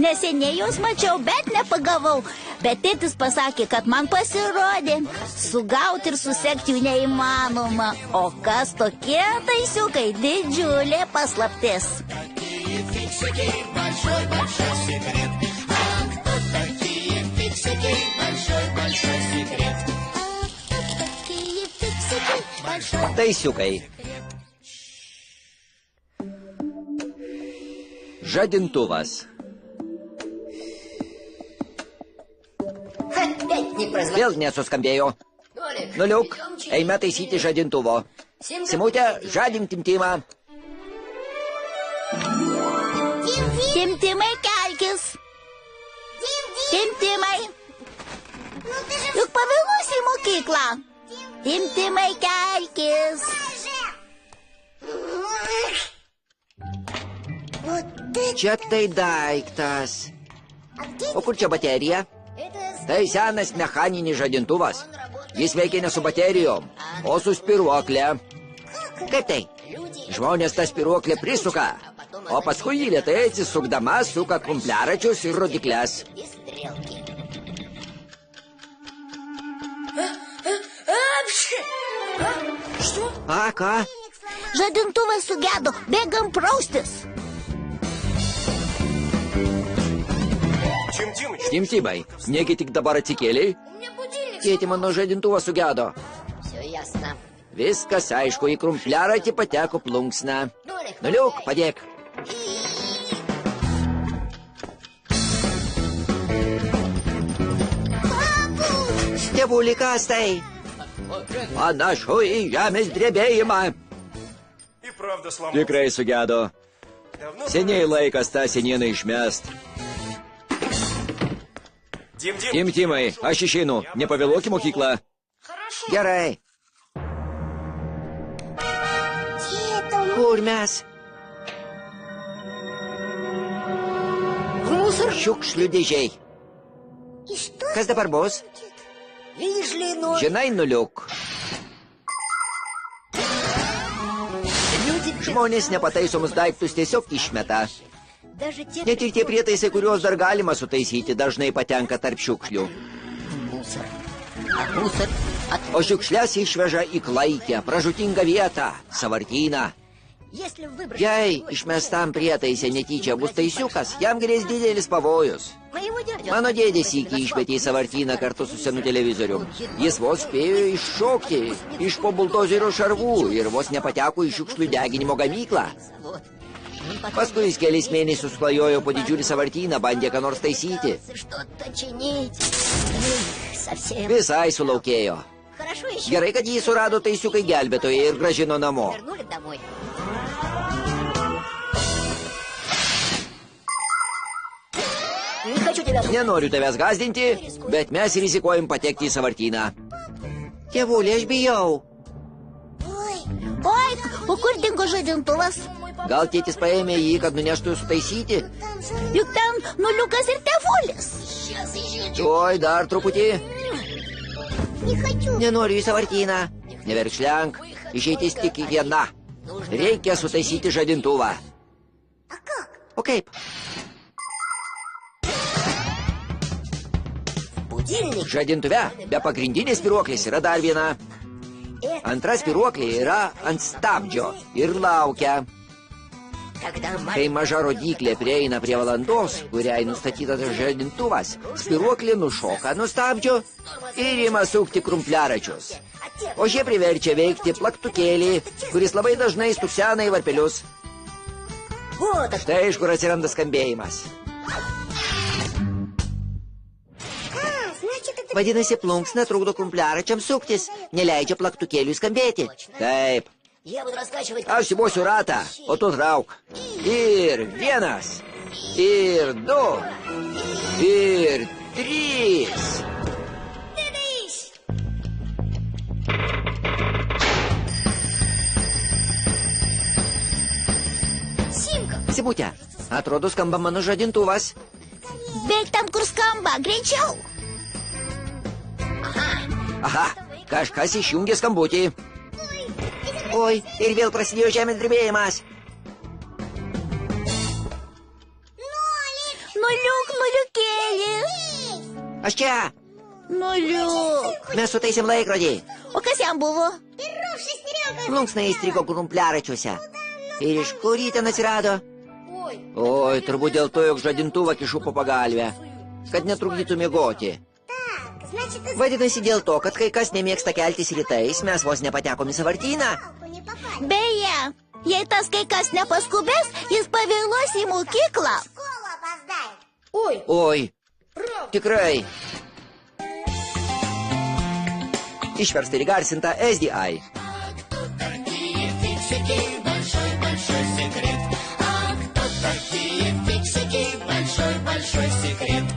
Neseniai juos mačiau, bet nepagavau. Bet tėtis pasakė, kad man pasirodė. Sugauti ir susekti jų neįmanoma. O kas tokie taisiukai? Didžiulė paslaptis. Taisiukai. Žadintuvas. Vėl nesuskambėjo. Nuliuk, eime taisyti žadintuvo. Simutė, žadink Timtimą. Timtimai, kelkis. Timtimai. Juk pavėluosi į mokyklą. Timtimai, kelkis. Čia tai daiktas. O kur čia baterija? Tai senas mechaninis žadintuvas. Jis veikia ne su baterijom, o su spiruoklė. Kaip tai? Žmonės tą spiruoklę prisuka, o paskui jį lėtai atsisukdama suka krumpliaračius ir rodiklės. A, ką? Žadintuvas sugedo, bėgam praustis. Timtimai, negi tik dabar atsikėliai? Tėti, mano žadintuvas sugedo. Viskas aišku, į krumpliaratį pateko plunksna. Nuliuk, padėk. Tėvuli, kas tai? Panašu į žemės drebėjimą. Tikrai sugedo. Seniai laikas tą senieną išmest. Timtimai, aš išeinu. Nepavėluok į mokyklą. Gerai. Kur mes? Šiukšlių dėžiai. Kas dabar bus? Žinai, Nuliuk. Žmonės nepataisomus daiktus tiesiog išmeta. Net ir tie prietaisai, kuriuos dar galima sutaisyti, dažnai patenka tarp šiukšlių. O šiukšles išveža į klaikę, pražūtingą vietą, sąvartyną. Jei išmestam prietaise netyčia bus taisiukas, jam grės didelis pavojus. Mano dėdė sykį išmetė į sąvartyną kartu su senu televizorium. Jis vos spėjo iššokti iš po buldozerio šarvų ir vos nepateko į šiukšlių deginimo gamyklą. Paskui jis kelis mėnesius klajojo po didžiulį sąvartyną, bandė ką nors taisyti. Visai sulaukėjo. Gerai, kad jį surado taisiukai gelbėtojai ir grąžino namo. Nenoriu tavęs gąsdinti, bet mes rizikuojam patekti į sąvartyną. Tėvulė, aš bijau. Oi, o kur dingo žadintuvas? Gal tėtis paėmė jį, kad nuneštų sutaisyti? Juk ten Nuliukas ir tėvulis. Oi, dar truputį. Nenoriu į sąvartyną. Neverkšlenk, išeitis tik viena. Reikia sutaisyti žadintuvą. O kaip? Žadintuve be pagrindinės spiruoklės yra dar viena. Antra spiruoklė yra ant stabdžio ir laukia. Kai maža rodiklė prieina prie valandos, kuriai nustatytas žadintuvas, spiruoklė nušoka nuo stabdžio ir ima sukti krumpliaračius. O šie priverčia veikti plaktukėlį, kuris labai dažnai stuksena į varpelius. Štai iš kur atsiranda skambėjimas. Vadinasi, plunksna trukdo krumpliaračiams suktis, neleidžia plaktukėliui skambėti. Taip. Aš įmosiu ratą, o tu trauk. Ir vienas, ir du, ir trys. Simutė, atrodo skamba mano žadintuvas. Bėk ten, kur skamba, greičiau. Aha, kažkas išjungė skambutį. Oi, ir vėl prasidėjo žemės drebėjimas. Nuliuk, nuliukėlį. Aš čia. Nuliuk. Mes sutaisėm laikrodį. O kas jam buvo? Plunksna įstrigo krumpliaračiuose. Ir iš kur jį ten atsirado? Oi, turbūt dėl to, jog žadintuvą kišu po pagalvę, kad netrukdytų miegoti. Vadinasi dėl to, kad kai kas nemėgsta keltis rytais, mes vos nepatekom į sąvartyną. Beje, jei tas kai kas nepaskubės, jis pavėluos į mokyklą. Oi, tikrai. Išversta ir įgarsinta SDI. Большой секрет.